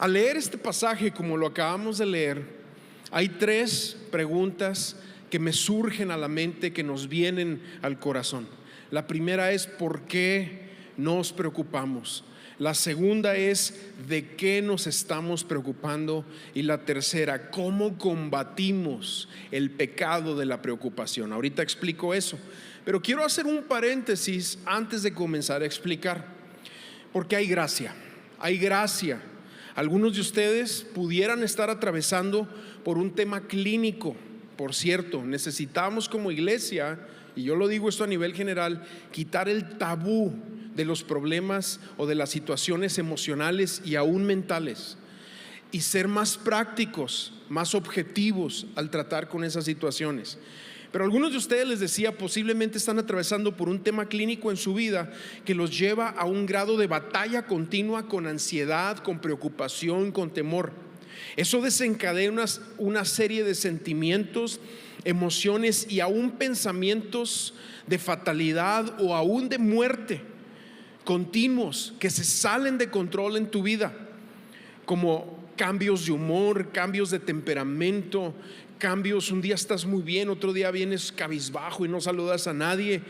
Al leer este pasaje como lo acabamos de leer, hay tres preguntas que me surgen a la mente, que nos vienen al corazón. La primera es: ¿por qué nos preocupamos? La segunda es: ¿de qué nos estamos preocupando? Y la tercera: ¿cómo combatimos el pecado de la preocupación? Ahorita explico eso, pero quiero hacer un paréntesis antes de comenzar a explicar, porque hay gracia. Algunos de ustedes pudieran estar atravesando por un tema clínico. Por cierto, necesitamos como iglesia, y yo lo digo esto a nivel general, quitar el tabú de los problemas o de las situaciones emocionales y aún mentales, y ser más prácticos, más objetivos al tratar con esas situaciones. Pero algunos de ustedes, les decía, posiblemente están atravesando por un tema clínico en su vida que los lleva a un grado de batalla continua con ansiedad, con preocupación, con temor. Eso desencadena una serie de sentimientos, emociones y aún pensamientos de fatalidad o aún de muerte continuos que se salen de control en tu vida, como cambios de humor, cambios de temperamento, cambios. Un día estás muy bien, otro día vienes cabizbajo y no saludas a nadie.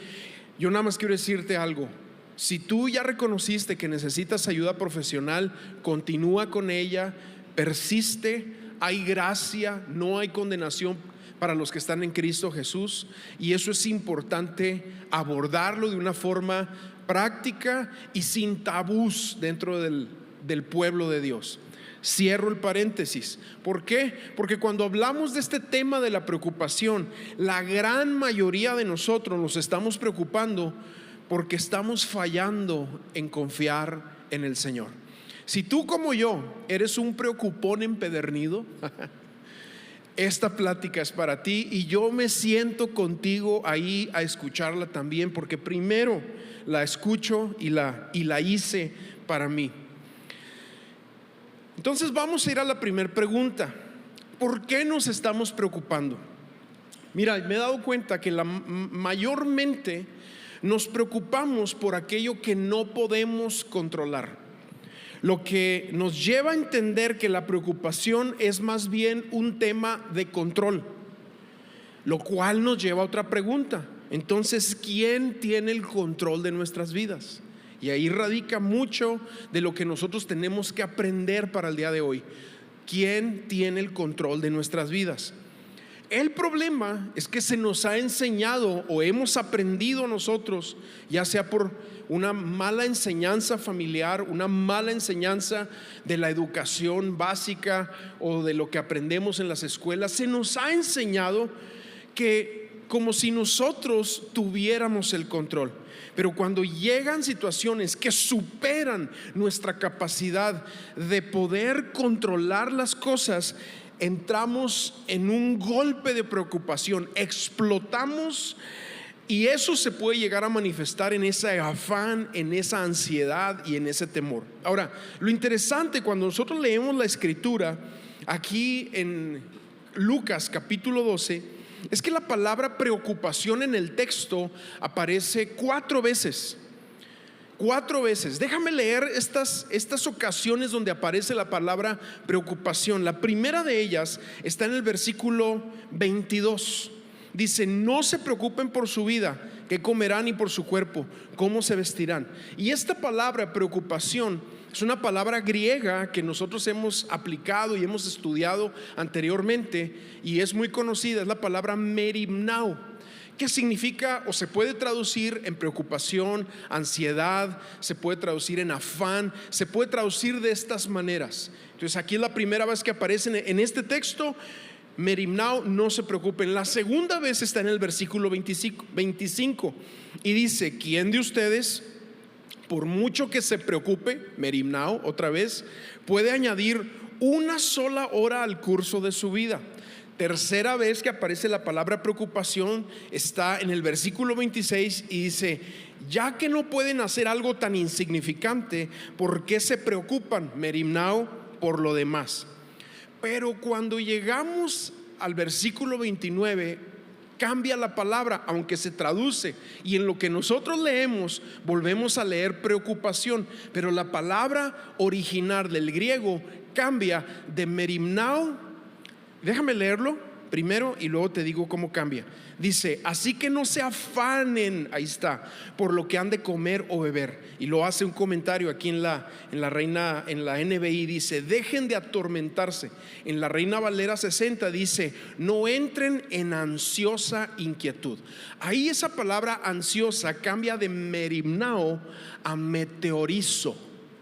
Yo nada más quiero decirte algo: si tú ya reconociste que necesitas ayuda profesional, continúa con ella, persiste. Hay gracia, no hay condenación para los que están en Cristo Jesús, y eso es importante abordarlo de una forma práctica y sin tabús dentro del pueblo de Dios. Cierro el paréntesis. ¿Por qué? Porque cuando hablamos de este tema de la preocupación, la gran mayoría de nosotros nos estamos preocupando porque estamos fallando en confiar en el Señor. Si tú, como yo, eres un preocupón empedernido, esta plática es para ti, y yo me siento contigo ahí a escucharla también, porque primero la escucho y la hice para mí. Entonces vamos a ir a la primera pregunta: ¿por qué nos estamos preocupando? Mira, me he dado cuenta que mayormente nos preocupamos por aquello que no podemos controlar, lo que nos lleva a entender que la preocupación es más bien un tema de control, lo cual nos lleva a otra pregunta. Entonces, ¿quién tiene el control de nuestras vidas? Y ahí radica mucho de lo que nosotros tenemos que aprender para el día de hoy. ¿Quién tiene el control de nuestras vidas? El problema es que se nos ha enseñado, o hemos aprendido nosotros, ya sea por una mala enseñanza familiar, una mala enseñanza de la educación básica o de lo que aprendemos en las escuelas, se nos ha enseñado que como si nosotros tuviéramos el control. Pero cuando llegan situaciones que superan nuestra capacidad de poder controlar las cosas, entramos en un golpe de preocupación, explotamos, y eso se puede llegar a manifestar en ese afán, en esa ansiedad y en ese temor. Ahora, lo interesante cuando nosotros leemos la escritura aquí en Lucas capítulo 12 es que la palabra preocupación en el texto aparece 4 veces. 4 veces. Déjame leer estas ocasiones donde aparece la palabra preocupación. La primera de ellas está en el versículo 22. Dice: no se preocupen por su vida, qué comerán, y por su cuerpo, cómo se vestirán. Y esta palabra preocupación es una palabra griega que nosotros hemos aplicado y hemos estudiado anteriormente, y es muy conocida. Es la palabra merimnao, que significa, o se puede traducir en preocupación, ansiedad, se puede traducir en afán, se puede traducir de estas maneras. Entonces aquí es la primera vez que aparece en este texto merimnao, no se preocupen. La segunda vez está en el versículo 25 y dice: ¿quién de ustedes, por mucho que se preocupe, merimnao, otra vez, puede añadir una sola hora al curso de su vida? Tercera vez que aparece la palabra preocupación está en el versículo 26 y dice: ya que no pueden hacer algo tan insignificante, ¿por qué se preocupan, merimnao, por lo demás? Pero cuando llegamos al versículo 29, cambia la palabra, aunque se traduce, y en lo que nosotros leemos volvemos a leer preocupación, pero la palabra original del griego cambia de merimnao. Déjame leerlo primero y luego te digo cómo cambia. Dice: así que no se afanen, ahí está, por lo que han de comer o beber. Y lo hace un comentario aquí en la NBI, dice: dejen de atormentarse. En la Reina Valera 60 dice: no entren en ansiosa inquietud. Ahí esa palabra ansiosa cambia de merimnao a meteorizo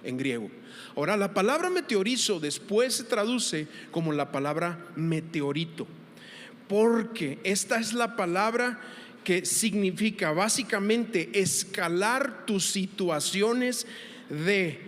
en griego. Ahora, la palabra meteorizo después se traduce como la palabra meteorito, porque esta es la palabra que significa básicamente escalar tus situaciones de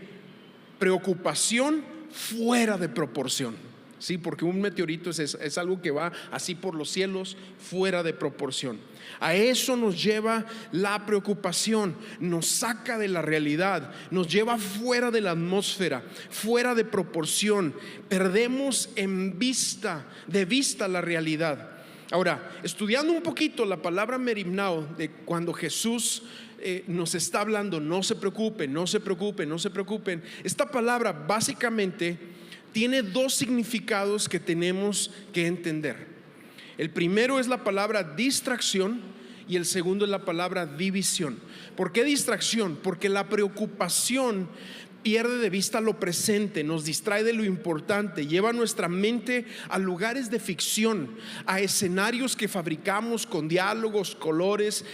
preocupación fuera de proporción. Sí, porque un meteorito es algo que va así por los cielos, fuera de proporción. A eso nos lleva la preocupación, nos saca de la realidad, nos lleva fuera de la atmósfera, fuera de proporción. Perdemos de vista la realidad. Ahora, estudiando un poquito la palabra merimnao, de cuando Jesús nos está hablando, no se preocupen, no se preocupen, no se preocupen. Esta palabra básicamente tiene dos significados que tenemos que entender. El primero es la palabra distracción y el segundo es la palabra división. ¿Por qué distracción? Porque la preocupación pierde de vista lo presente, nos distrae de lo importante, lleva nuestra mente a lugares de ficción, a escenarios que fabricamos con diálogos, colores,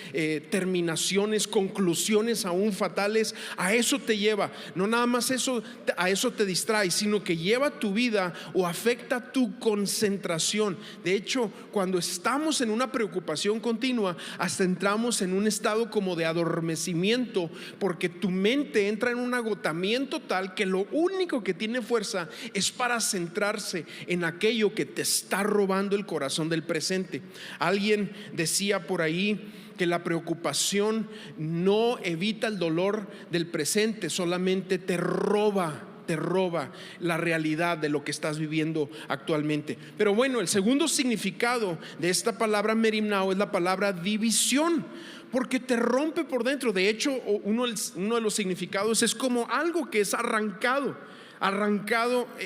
terminaciones, conclusiones aún fatales. A eso te lleva, no nada más eso, a eso te distrae, sino que lleva tu vida o afecta tu concentración. De hecho, cuando estamos en una preocupación continua, hasta entramos en un estado como de adormecimiento, porque tu mente entra en un agotamiento tal que lo único que tiene fuerza es para centrarse en aquello que te está robando el corazón del presente. Alguien decía por ahí que la preocupación no evita el dolor del presente, solamente te roba la realidad de lo que estás viviendo actualmente. Pero bueno, el segundo significado de esta palabra merimnao es la palabra división, porque te rompe por dentro. De hecho, uno de los significados es como algo que es arrancado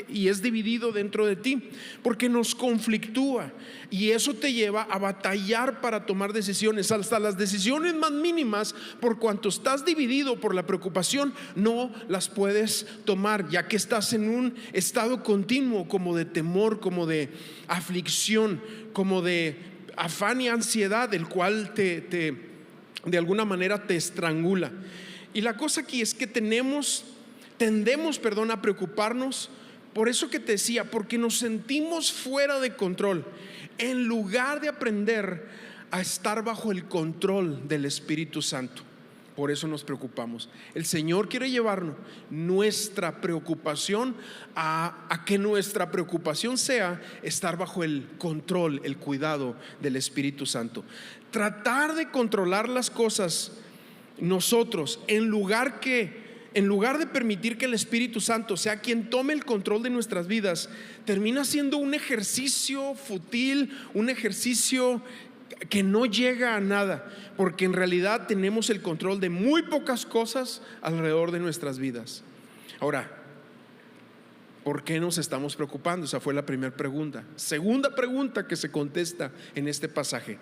y es dividido dentro de ti, porque nos conflictúa, y eso te lleva a batallar para tomar decisiones, hasta las decisiones más mínimas. Por cuanto estás dividido por la preocupación, no las puedes tomar, ya que estás en un estado continuo como de temor, como de aflicción, como de afán y ansiedad, el cual de alguna manera te estrangula. Y la cosa aquí es que tendemos a preocuparnos por eso que te decía, porque nos sentimos fuera de control, en lugar de aprender a estar bajo el control del Espíritu Santo. Por eso nos preocupamos. El Señor quiere llevarnos nuestra preocupación a que nuestra preocupación sea estar bajo el control, el cuidado del Espíritu Santo. Tratar de controlar las cosas nosotros, en lugar de permitir que el Espíritu Santo sea quien tome el control de nuestras vidas, termina siendo un ejercicio fútil, un ejercicio que no llega a nada, porque en realidad tenemos el control de muy pocas cosas alrededor de nuestras vidas. Ahora, ¿por qué nos estamos preocupando? Esa fue la primera pregunta. Segunda pregunta que se contesta en este pasaje: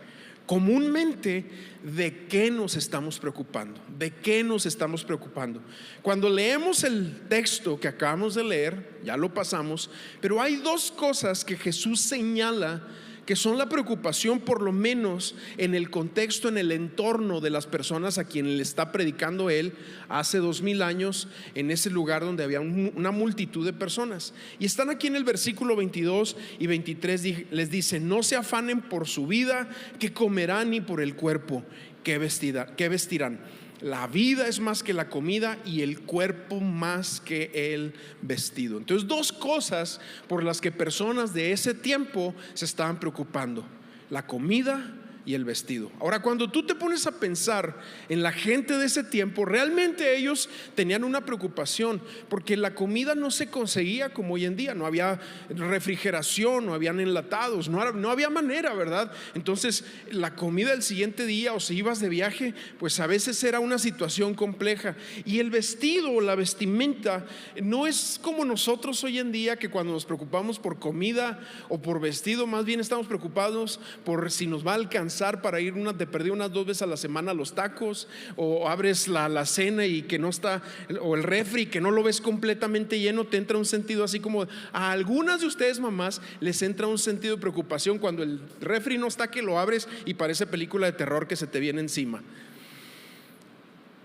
comúnmente, ¿de qué nos estamos preocupando? ¿De qué nos estamos preocupando? Cuando leemos el texto que acabamos de leer, ya lo pasamos, pero hay dos cosas que Jesús señala que son la preocupación, por lo menos en el contexto, en el entorno de las personas a quienes le está predicando él hace 2000 años, en ese lugar donde había una multitud de personas. Y están aquí en el versículo 22 y 23, les dice: no se afanen por su vida, qué comerán, ni por el cuerpo, qué vestirán. La vida es más que la comida y el cuerpo más que el vestido. Entonces, dos cosas por las que personas de ese tiempo se estaban preocupando: la comida y el vestido. Ahora, cuando tú te pones a pensar en la gente de ese tiempo, realmente ellos tenían una preocupación, porque la comida no se conseguía como hoy en día. No había refrigeración, no habían enlatados, no había manera, ¿verdad? Entonces la comida del siguiente día, o si ibas de viaje, pues a veces era una situación compleja. Y el vestido o la vestimenta no es como nosotros hoy en día, que cuando nos preocupamos por comida o por vestido, más bien estamos preocupados por si nos va a alcanzar para ir de perder unas 2 veces a la semana a los tacos, o abres la cena y que no está, o el refri que no lo ves completamente lleno. Te entra un sentido así como a algunas de ustedes mamás les entra un sentido de preocupación cuando el refri no está, que lo abres y parece película de terror que se te viene encima.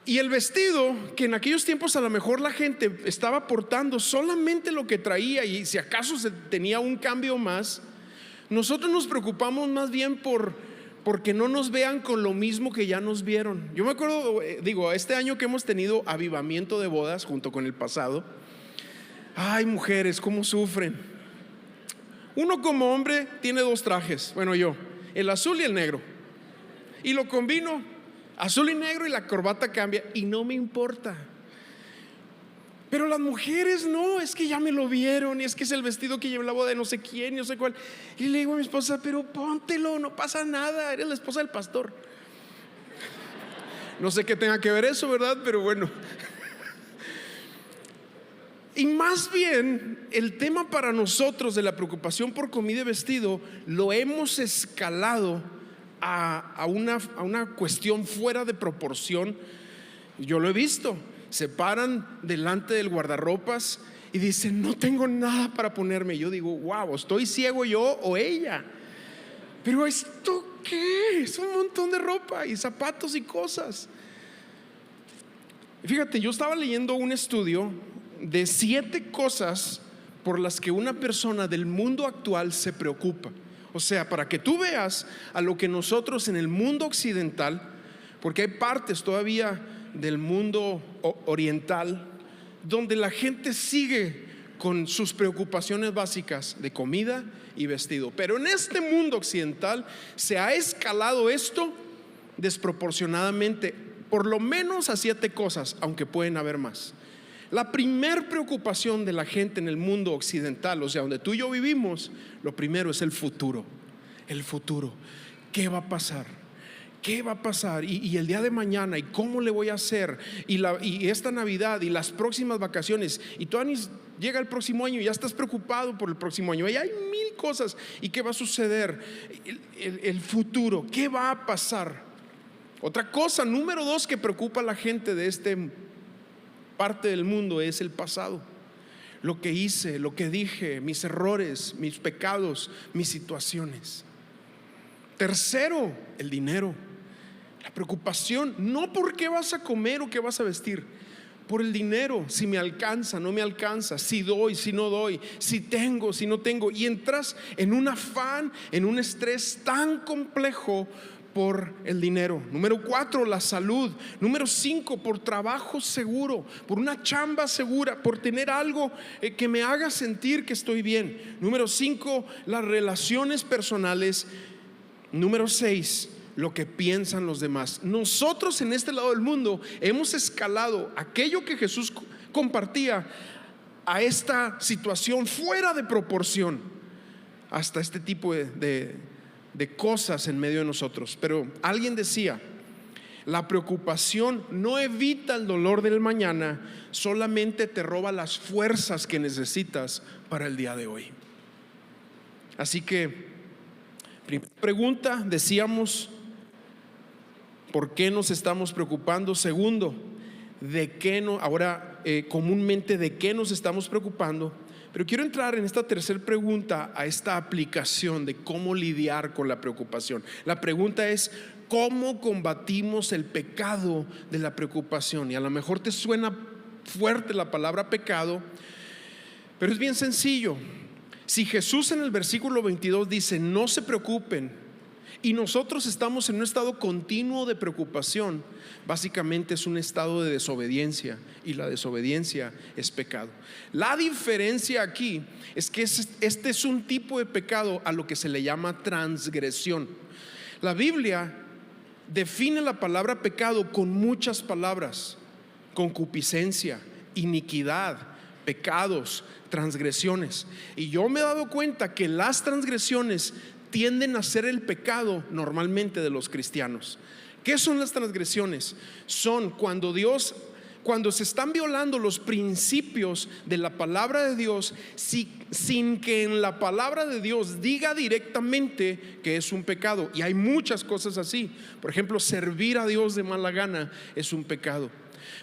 Y el vestido, que en aquellos tiempos a lo mejor la gente estaba portando solamente lo que traía, y si acaso se tenía un cambio más, nosotros nos preocupamos más bien porque no nos vean con lo mismo que ya nos vieron. Yo me acuerdo, este año que hemos tenido avivamiento de bodas junto con el pasado, ay, mujeres, cómo sufren. Uno como hombre tiene 2 trajes, bueno, yo, el azul y el negro, y lo combino azul y negro, y la corbata cambia y no me importa. Pero las mujeres no, es que ya me lo vieron, y es que es el vestido que lleva en la boda de no sé quién, no sé cuál. Y le digo a mi esposa, pero póntelo, no pasa nada, eres la esposa del pastor. No sé qué tenga que ver eso, ¿verdad? Pero bueno. Y más bien el tema para nosotros de la preocupación por comida y vestido lo hemos escalado a una cuestión fuera de proporción. Yo lo he visto, se paran delante del guardarropas y dicen, no tengo nada para ponerme. Yo digo, wow, ¿estoy ciego yo o ella? Pero ¿esto qué? Es un montón de ropa y zapatos y cosas. Fíjate, yo estaba leyendo un estudio de 7 cosas por las que una persona del mundo actual se preocupa. O sea, para que tú veas a lo que nosotros en el mundo occidental, porque hay partes todavía del mundo oriental donde la gente sigue con sus preocupaciones básicas de comida y vestido, pero en este mundo occidental se ha escalado esto desproporcionadamente, por lo menos a 7 cosas, aunque pueden haber más. La primer preocupación de la gente en el mundo occidental, o sea, donde tú y yo vivimos, lo primero es el futuro. El futuro, ¿qué va a pasar? ¿Qué va a pasar? Y el día de mañana, ¿y cómo le voy a hacer? Y esta Navidad y las próximas vacaciones, y todavía llega el próximo año y ya estás preocupado por el próximo año, y hay 1000 cosas. ¿Y qué va a suceder? El futuro, ¿qué va a pasar? Otra cosa, número 2, que preocupa a la gente de esta parte del mundo es el pasado. Lo que hice, lo que dije, mis errores, mis pecados, mis situaciones. Tercero, el dinero. La preocupación, no por qué vas a comer o qué vas a vestir, por el dinero, si me alcanza, no me alcanza, si doy, si no doy, si tengo, si no tengo. Y entras en un afán, en un estrés tan complejo por el dinero. Número 4, la salud. Número 5, por trabajo seguro, por una chamba segura, por tener algo que me haga sentir que estoy bien. Número 5, las relaciones personales. Número 6, lo que piensan los demás. Nosotros en este lado del mundo hemos escalado aquello que Jesús compartía a esta situación fuera de proporción, hasta este tipo de cosas en medio de nosotros. Pero alguien decía, la preocupación no evita el dolor del mañana, solamente te roba las fuerzas que necesitas para el día de hoy. Así que, primera pregunta, decíamos, ¿por qué nos estamos preocupando? Segundo, comúnmente ¿de qué nos estamos preocupando? Pero quiero entrar en esta tercera pregunta, a esta aplicación de cómo lidiar con la preocupación. La pregunta es, ¿cómo combatimos el pecado de la preocupación? Y a lo mejor te suena fuerte la palabra pecado, pero es bien sencillo. Si Jesús en el versículo 22 dice, no se preocupen, y nosotros estamos en un estado continuo de preocupación, básicamente es un estado de desobediencia, y la desobediencia es pecado. La diferencia aquí es que este es un tipo de pecado a lo que se le llama transgresión. La Biblia define la palabra pecado con muchas palabras: concupiscencia, iniquidad, pecados, transgresiones. Y yo me he dado cuenta que las transgresiones tienden a ser el pecado normalmente de los cristianos. ¿Qué son las transgresiones? Son cuando se están violando los principios de la palabra de Dios, sin que en la palabra de Dios diga directamente que es un pecado. Y hay muchas cosas así. Por ejemplo, servir a Dios de mala gana es un pecado.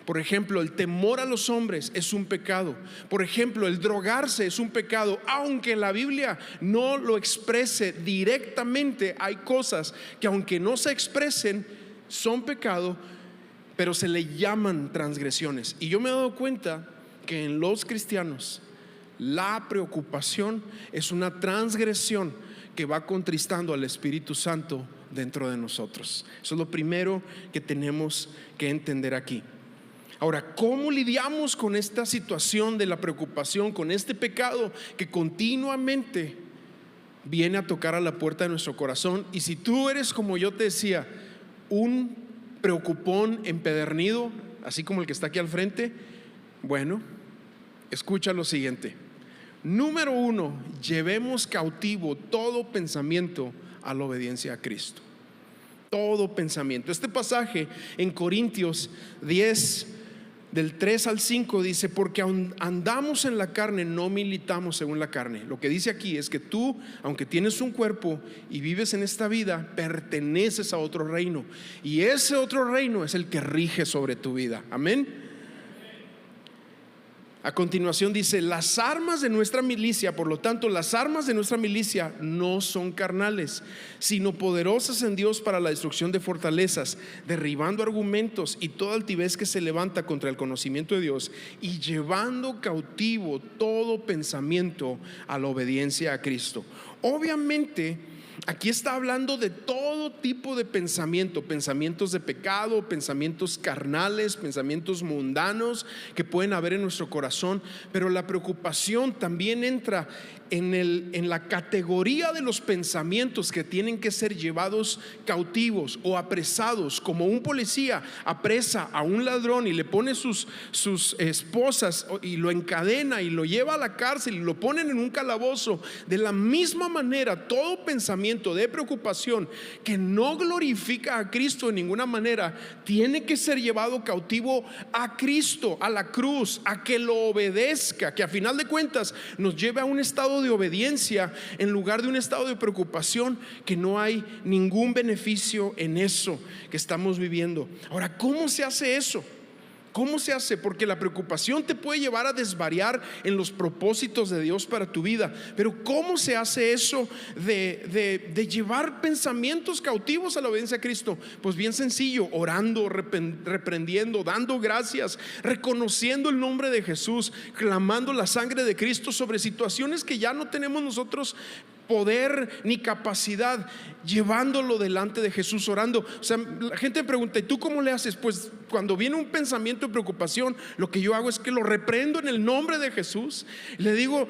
Por ejemplo, el temor a los hombres es un pecado. Por ejemplo, el drogarse es un pecado. Aunque la Biblia no lo exprese directamente, hay cosas que, aunque no se expresen, son pecado, pero se le llaman transgresiones. Y yo me he dado cuenta que en los cristianos la preocupación es una transgresión que va contristando al Espíritu Santo dentro de nosotros. Eso es lo primero que tenemos que entender aquí. Ahora, ¿cómo lidiamos con esta situación de la preocupación, con este pecado que continuamente viene a tocar a la puerta de nuestro corazón? Y si tú eres, como yo te decía, un preocupón empedernido, así como el que está aquí al frente, bueno, escucha lo siguiente. Número 1, llevemos cautivo todo pensamiento a la obediencia a Cristo. Todo pensamiento. Este pasaje en Corintios 10, del 3 al 5 dice: porque andamos en la carne, no militamos según la carne. Lo que dice aquí es que tú, aunque tienes un cuerpo y vives en esta vida, perteneces a otro reino, y ese otro reino es el que rige sobre tu vida. Amén. A continuación dice: las armas de nuestra milicia, por lo tanto, las armas de nuestra milicia no son carnales, sino poderosas en Dios para la destrucción de fortalezas, derribando argumentos y toda altivez que se levanta contra el conocimiento de Dios, y llevando cautivo todo pensamiento a la obediencia a Cristo. Obviamente, aquí está hablando de todo tipo de pensamiento: pensamientos de pecado, pensamientos carnales, pensamientos mundanos que pueden haber en nuestro corazón. Pero la preocupación también entra en la categoría de los pensamientos que tienen que ser llevados cautivos o apresados, como un policía apresa a un ladrón y le pone sus esposas y lo encadena y lo lleva a la cárcel y lo ponen en un calabozo. De la misma manera, todo pensamiento de preocupación que no glorifica a Cristo de ninguna manera tiene que ser llevado cautivo a Cristo, a la cruz, a que lo obedezca, que a final de cuentas nos lleve a un estado de obediencia en lugar de un estado de preocupación, que no hay ningún beneficio en eso que estamos viviendo. Ahora, ¿cómo se hace eso? ¿Cómo se hace? Porque la preocupación te puede llevar a desvariar en los propósitos de Dios para tu vida. Pero ¿cómo se hace eso de llevar pensamientos cautivos a la obediencia a Cristo? Pues bien sencillo: orando, reprendiendo, dando gracias, reconociendo el nombre de Jesús, clamando la sangre de Cristo sobre situaciones que ya no tenemos nosotros poder ni capacidad, llevándolo delante de Jesús, orando. O sea, la gente me pregunta: ¿y tú cómo le haces? Pues cuando viene un pensamiento de preocupación, lo que yo hago es que lo reprendo en el nombre de Jesús. Le digo: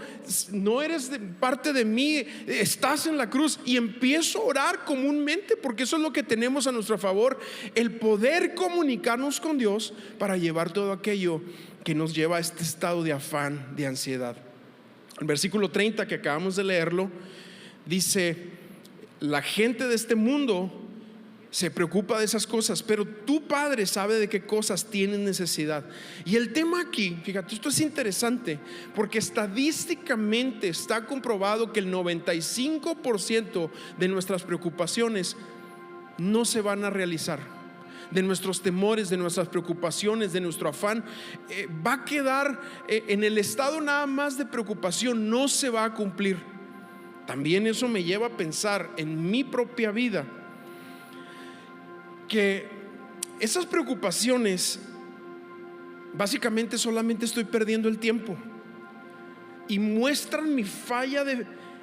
no eres parte de mí, estás en la cruz. Y empiezo a orar comúnmente, porque eso es lo que tenemos a nuestro favor: el poder comunicarnos con Dios para llevar todo aquello que nos lleva a este estado de afán, de ansiedad. El versículo 30 que acabamos de leerlo dice: la gente de este mundo se preocupa de esas cosas, pero tu Padre sabe de qué cosas tienen necesidad. Y el tema aquí, fíjate, esto es interesante, porque estadísticamente está comprobado que el 95% de nuestras preocupaciones no se van a realizar. De nuestros temores, de nuestras preocupaciones, de nuestro afán, va a quedar en el estado nada más de preocupación, no se va a cumplir. También eso me lleva a pensar en mi propia vida, que esas preocupaciones básicamente solamente estoy perdiendo el tiempo, y muestran mi falla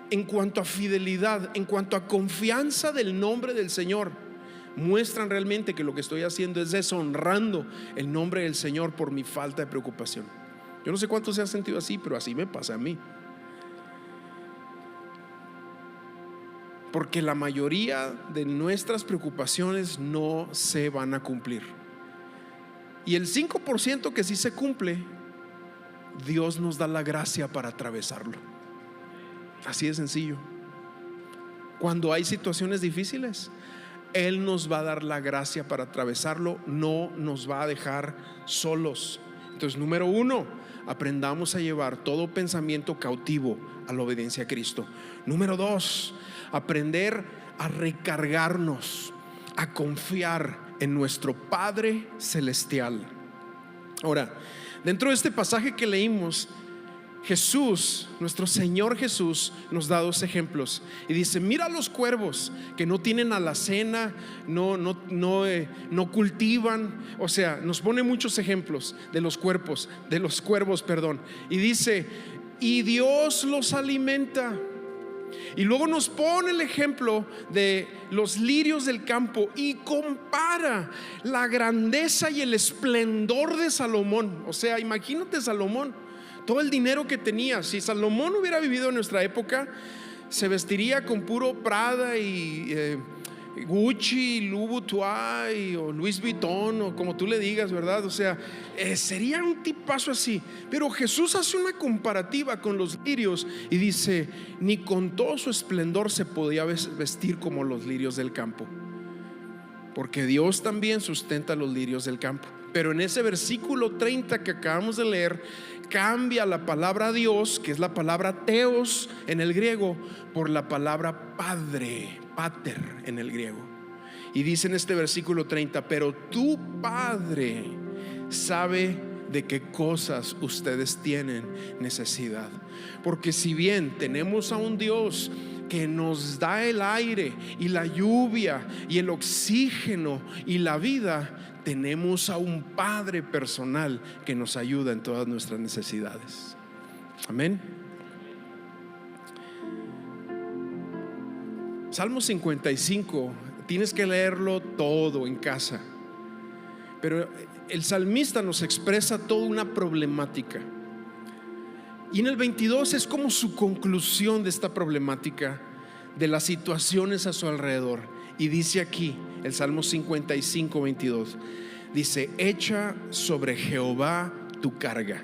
en cuanto a fidelidad, en cuanto a confianza del nombre del Señor. Muestran realmente que lo que estoy haciendo es deshonrando el nombre del Señor por mi falta de preocupación. Yo no sé cuánto se ha sentido así, pero así me pasa a mí. porque la mayoría de nuestras preocupaciones no se van a cumplir. Y el 5% que sí se cumple, Dios nos da la gracia para atravesarlo. Así de sencillo. Cuando hay situaciones difíciles, Él nos va a dar la gracia para atravesarlo, no nos va a dejar solos. Entonces, número 1, aprendamos a llevar todo pensamiento cautivo a la obediencia a Cristo. Número 2, aprender a recargarnos, a confiar en nuestro Padre Celestial. Ahora, dentro de este pasaje que leímos, Jesús, nuestro Señor Jesús, nos da 2 ejemplos y dice: mira los cuervos que no tienen alacena, no cultivan. O sea, nos pone muchos ejemplos de los cuervos, y dice: y Dios los alimenta. Y luego nos pone el ejemplo de los lirios del campo y compara la grandeza y el esplendor de Salomón. O sea, imagínate Salomón, todo el dinero que tenía. Si Salomón hubiera vivido en nuestra época, se vestiría con puro Prada y Gucci, Louis Vuitton o Louis Vuitton, o como tú le digas, ¿verdad? O sea, sería un tipazo así. Pero Jesús hace una comparativa con los lirios y dice: ni con todo su esplendor se podía vestir como los lirios del campo, porque Dios también sustenta los lirios del campo. Pero en ese versículo 30 que acabamos de leer, cambia la palabra Dios, que es la palabra Theos en el griego, por la palabra Padre, Pater en el griego. Y dice en este versículo 30: pero tu Padre sabe de qué cosas ustedes tienen necesidad. Porque si bien tenemos a un Dios que nos da el aire y la lluvia y el oxígeno y la vida, tenemos a un Padre personal que nos ayuda en todas nuestras necesidades. Amén. Salmo 55, tienes que leerlo todo en casa, pero el salmista nos expresa toda una problemática, y en el 22 es como su conclusión de esta problemática, de las situaciones a su alrededor. Y dice aquí el Salmo 55, 22, dice: echa sobre Jehová tu carga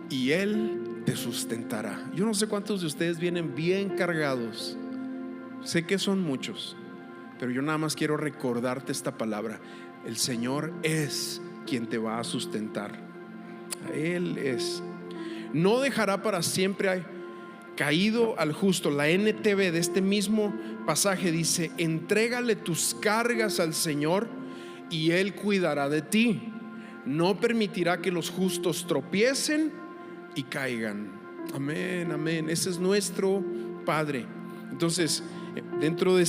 y Él te sustentará. Yo no sé cuántos de ustedes vienen bien cargados, sé que son muchos, pero yo nada más quiero recordarte esta palabra: el Señor es quien te va a sustentar. Él es. No dejará para siempre caído al justo. La NTV de este mismo pasaje dice: entrégale tus cargas al Señor y Él cuidará de ti. No permitirá que los justos tropiecen y caigan. Amén, amén. Ese es nuestro Padre. Entonces, dentro de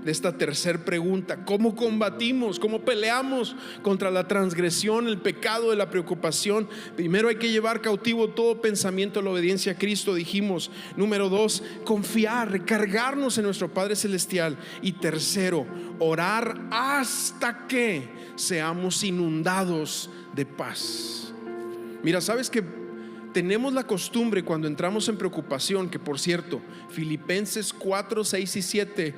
esta tercera pregunta, ¿cómo combatimos? ¿Cómo peleamos contra la transgresión, el pecado de la preocupación? Primero hay que llevar cautivo todo pensamiento a la obediencia a Cristo, dijimos. Número 2, confiar, recargarnos en nuestro Padre Celestial. Y tercero, orar hasta que seamos inundados de paz. Mira, ¿sabes que tenemos la costumbre cuando entramos en preocupación? Que por cierto, Filipenses 4, 6 y 7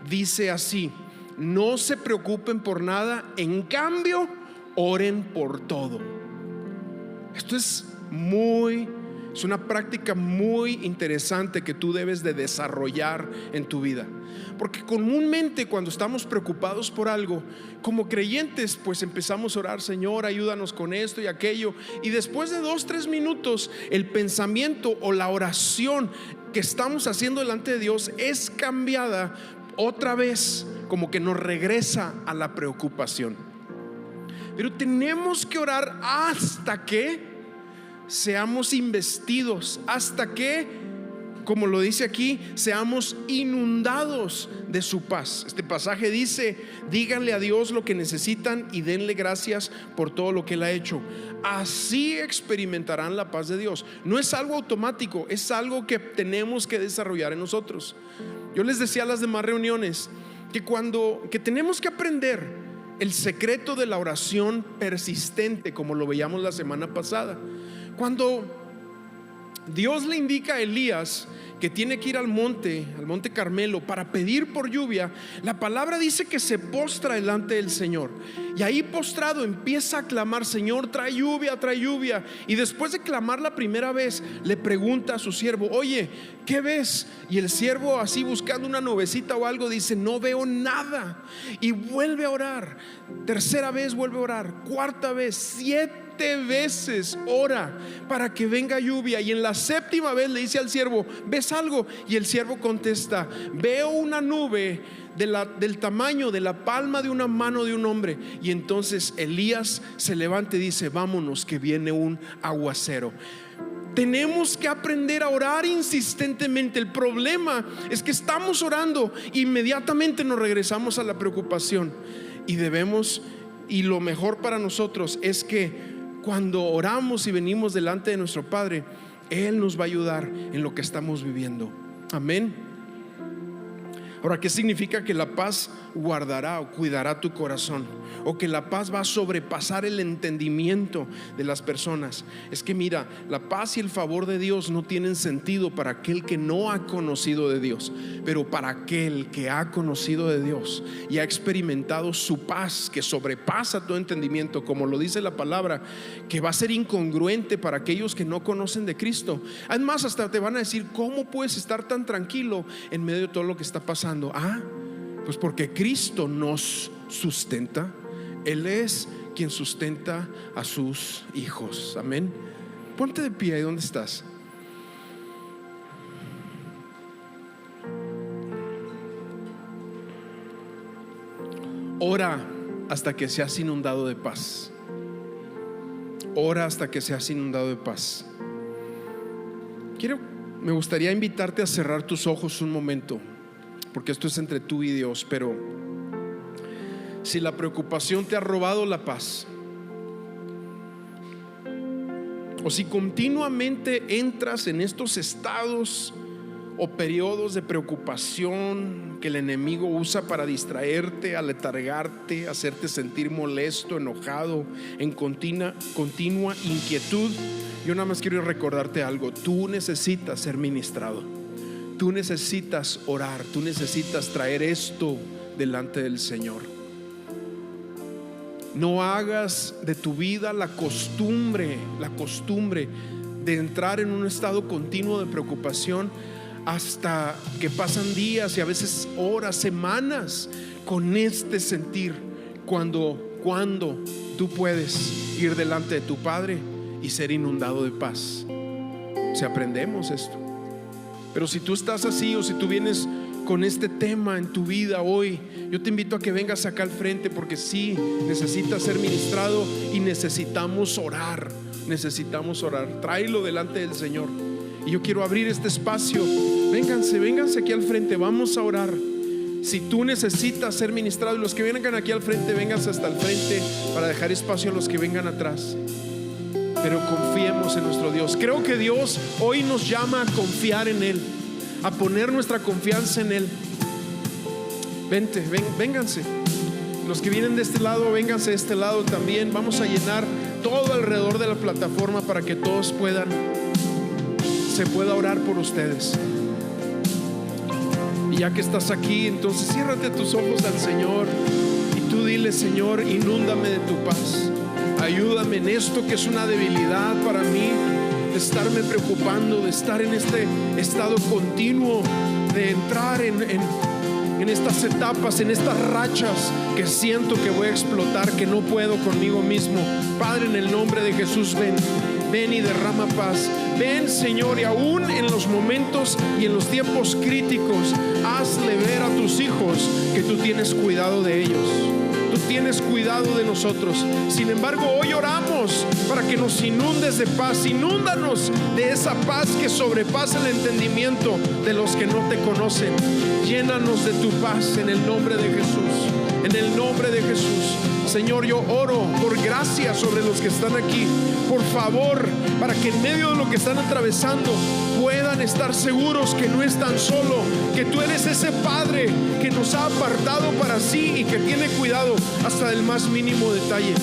dice así: no se preocupen por nada, en cambio oren por todo. Esto es una práctica muy interesante que tú debes de desarrollar en tu vida, porque comúnmente cuando estamos preocupados por algo, como creyentes, pues empezamos a orar: Señor, ayúdanos con esto y aquello, y después de 2-3 minutos el pensamiento o la oración que estamos haciendo delante de Dios es cambiada otra vez, como que nos regresa a la preocupación. Pero tenemos que orar hasta que seamos investidos, hasta que, como lo dice aquí, seamos inundados de su paz. Este pasaje dice: díganle a Dios lo que necesitan y denle gracias por todo lo que Él ha hecho. Así experimentarán la paz de Dios. No es algo automático, es algo que tenemos que desarrollar en nosotros. Yo les decía a las demás reuniones que tenemos que aprender el secreto de la oración persistente, como lo veíamos la semana pasada. Cuando Dios le indica a Elías que tiene que ir al monte Carmelo para pedir por lluvia, la palabra dice que se postra delante del Señor, y ahí postrado empieza a clamar: Señor, trae lluvia, trae lluvia. Y después de clamar la primera vez, le pregunta a su siervo: oye, ¿qué ves? Y el siervo, así buscando una nubecita o algo, dice: no veo nada. Y vuelve a orar, tercera vez vuelve a orar, cuarta vez, 7 veces ora para que venga lluvia. Y en la séptima vez le dice al siervo: ¿ves algo? Y el siervo contesta: veo una nube del tamaño de la palma de una mano de un hombre. Y entonces Elías se levanta y dice: vámonos, que viene un aguacero. Tenemos que aprender a orar insistentemente. El problema es que estamos orando, inmediatamente nos regresamos a la preocupación. Y lo mejor para nosotros es que cuando oramos y venimos delante de nuestro Padre, Él nos va a ayudar en lo que estamos viviendo. Amén. Ahora, ¿qué significa que la paz guardará o cuidará tu corazón? O que la paz va a sobrepasar el entendimiento de las personas. Es que mira, la paz y el favor de Dios no tienen sentido para aquel que no ha conocido de Dios. Pero para aquel que ha conocido de Dios y ha experimentado su paz, que sobrepasa todo entendimiento, como lo dice la palabra, que va a ser incongruente para aquellos que no conocen de Cristo. Además, hasta te van a decir: ¿cómo puedes estar tan tranquilo en medio de todo lo que está pasando? Pues porque Cristo nos sustenta. Él es quien sustenta a sus hijos. Amén. Ponte de pie ahí donde estás. Ora hasta que seas inundado de paz. Ora hasta que seas inundado de paz. Me gustaría invitarte a cerrar tus ojos un momento, porque esto es entre tú y Dios. Pero si la preocupación te ha robado la paz, o si continuamente entras en estos estados o periodos de preocupación que el enemigo usa para distraerte, aletargarte, hacerte sentir molesto, enojado, en continua inquietud, yo nada más quiero recordarte algo: tú necesitas ser ministrado. Tú necesitas orar, tú necesitas traer esto delante del Señor. No hagas de tu vida la costumbre de entrar en un estado continuo de preocupación hasta que pasan días y a veces horas, semanas con este sentir, cuando tú puedes ir delante de tu Padre y ser inundado de paz. Si aprendemos esto. Pero si tú estás así, o si tú vienes con este tema en tu vida hoy, yo te invito a que vengas acá al frente, porque sí, necesitas ser ministrado y necesitamos orar. Tráelo delante del Señor. Y yo quiero abrir este espacio. Vénganse aquí al frente, vamos a orar. Si tú necesitas ser ministrado, y los que vengan aquí al frente, vénganse hasta el frente para dejar espacio a los que vengan atrás. Pero confiemos en nuestro Dios. Creo que Dios hoy nos llama a confiar en Él, a poner nuestra confianza en Él. Vénganse. Los que vienen de este lado, vénganse de este lado también. Vamos a llenar todo alrededor de la plataforma para que todos se pueda orar por ustedes. Y ya que estás aquí, entonces ciérrate tus ojos al Señor y tú dile: Señor, inúndame de tu paz. Ayúdame en esto que es una debilidad para mí, de estarme preocupando, de estar en este estado continuo, de entrar en estas etapas, en estas rachas que siento que voy a explotar, que no puedo conmigo mismo. Padre, en el nombre de Jesús, ven y derrama paz. Ven, Señor, y aún en los momentos y en los tiempos críticos, hazle ver a tus hijos que tú tienes cuidado de ellos. Tú tienes cuidado de nosotros. Sin embargo, hoy oramos para que nos inundes de paz. Inúndanos de esa paz que sobrepasa el entendimiento de los que no te conocen. Llénanos de tu paz en el nombre de Jesús. En el nombre de Jesús. Señor, yo oro por gracia sobre los que están aquí. Por favor, para que en medio de lo que están atravesando puedan estar seguros que no están solos, que tú eres ese Padre que nos ha apartado para sí y que tiene cuidado hasta del más mínimo detalle.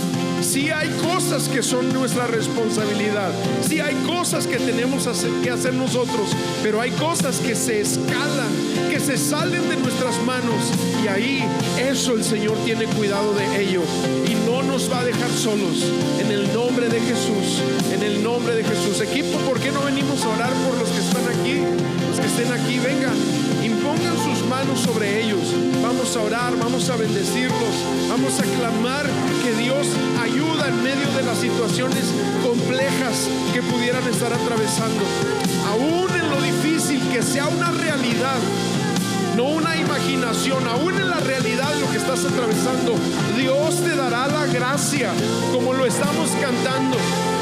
Sí hay cosas que son nuestra responsabilidad, sí hay cosas que tenemos que hacer nosotros, pero hay cosas que se escalan, que se salen de nuestras manos, y ahí eso el Señor tiene cuidado de ello y no nos va a dejar solos. En el nombre de Jesús, en el nombre de Jesús. Equipo, ¿por qué no venimos a orar por los que están aquí? Los que estén aquí, vengan, impongan sus manos sobre ellos. Vamos a orar, vamos a bendecirlos, vamos a clamar que Dios ayuda en medio de las situaciones complejas que pudieran estar atravesando. Aún en lo difícil, que sea una realidad, no una imaginación. Aún en la realidad de lo que estás atravesando, Dios te dará la gracia, como lo estamos cantando.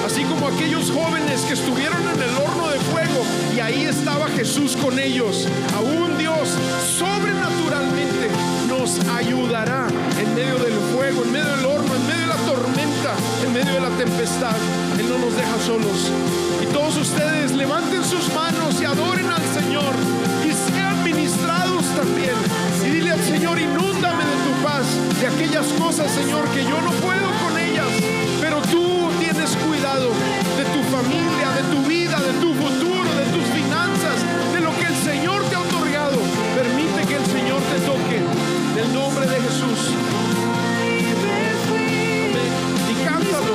Así como aquellos jóvenes que estuvieron en el horno de fuego y ahí estaba Jesús con ellos. Aún Dios sobrenaturalmente nos ayudará en medio del fuego, en medio del horno, en medio de la tormenta, en medio de la tempestad. Él no nos deja solos. Y todos ustedes levanten sus manos y adoren al Señor y sean ministrados también. Y dile al Señor: inúndame de tu paz, de aquellas cosas, Señor, que yo no puedo con ellas, pero tú tienes cuidado de tu familia, de tu vida, de tu futuro, de tus finanzas, de lo que el Señor te ha otorgado. Permite que el Señor te toque en el nombre de Jesús. Amén. Y cántalo.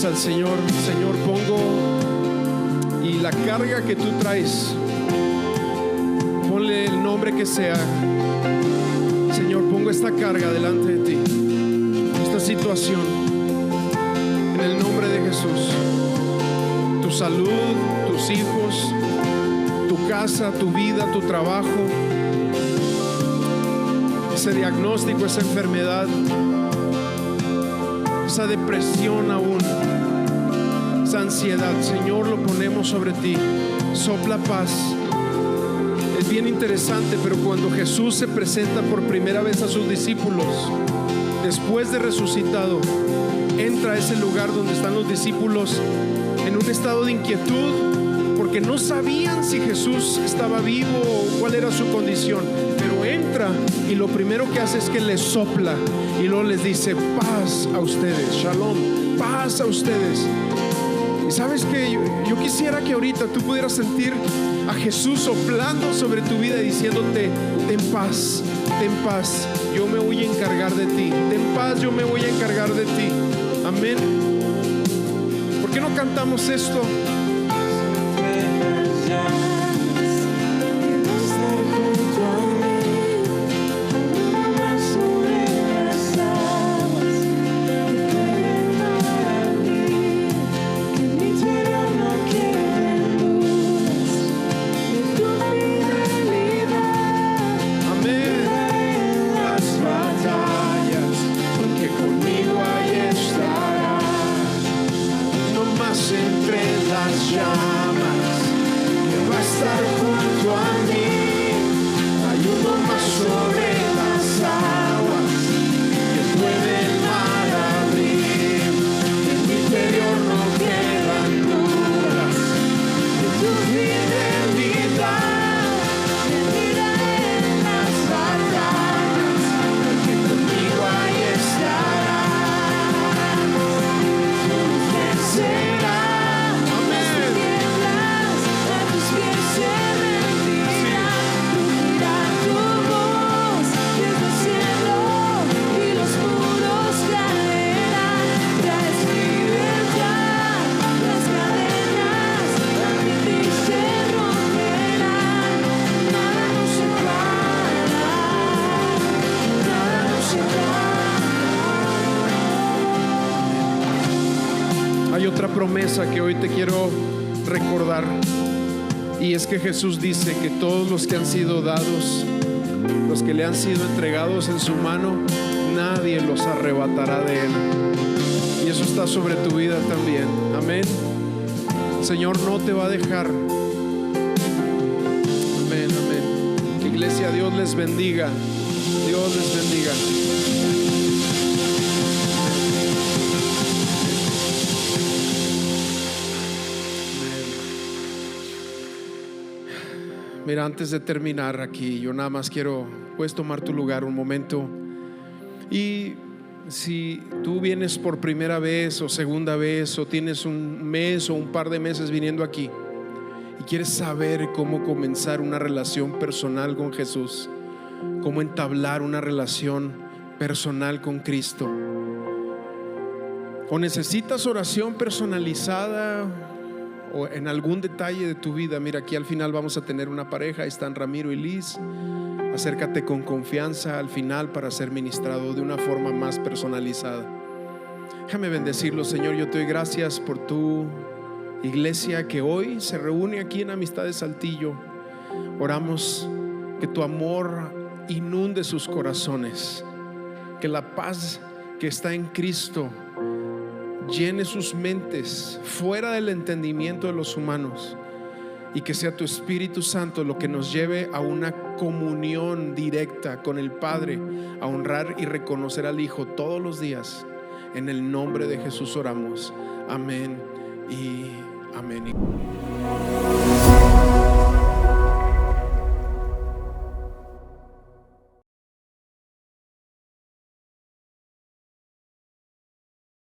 Al Señor: Señor, pongo, y la carga que tú traes, ponle el nombre que sea. Señor, pongo esta carga delante de ti, esta situación, en el nombre de Jesús. Tu salud, tus hijos, tu casa, tu vida, tu trabajo, ese diagnóstico, esa enfermedad, esa depresión aún, esa ansiedad, Señor, lo ponemos sobre ti. Sopla paz. Es bien interesante, pero cuando Jesús se presenta por primera vez a sus discípulos, después de resucitado, entra a ese lugar donde están los discípulos en un estado de inquietud, porque no sabían si Jesús estaba vivo o cuál era su condición. Pero entra y lo primero que hace es que les sopla y luego les dice: paz a ustedes, shalom, paz a ustedes. Y sabes que yo quisiera que ahorita tú pudieras sentir a Jesús soplando sobre tu vida y diciéndote: ten paz, yo me voy a encargar de ti. Ten paz, yo me voy a encargar de ti. Amén. ¿Por qué no cantamos esto? Promesa que hoy te quiero recordar, y es que Jesús dice que todos los que han sido dados, los que le han sido entregados en su mano, nadie los arrebatará de él. Y eso está sobre tu vida también. Amén. El Señor no te va a dejar. Amén, amén. Iglesia, Dios les bendiga. Dios les bendiga. Mira, antes de terminar aquí, yo nada más quiero, puedes tomar tu lugar un momento. Y si tú vienes por primera vez o segunda vez, o tienes un mes o un par de meses viniendo aquí y quieres saber cómo comenzar una relación personal con Jesús, cómo entablar una relación personal con Cristo, o necesitas oración personalizada o en algún detalle de tu vida, mira, aquí al final vamos a tener una pareja. Ahí están Ramiro y Liz. Acércate con confianza al final para ser ministrado de una forma más personalizada. Déjame bendecirlo. Señor, yo te doy gracias por tu iglesia que hoy se reúne aquí en Amistades Saltillo. Oramos que tu amor inunde sus corazones, que la paz que está en Cristo llene sus mentes fuera del entendimiento de los humanos, y que sea tu Espíritu Santo lo que nos lleve a una comunión directa con el Padre, a honrar y reconocer al Hijo todos los días. En el nombre de Jesús oramos. Amén y amén.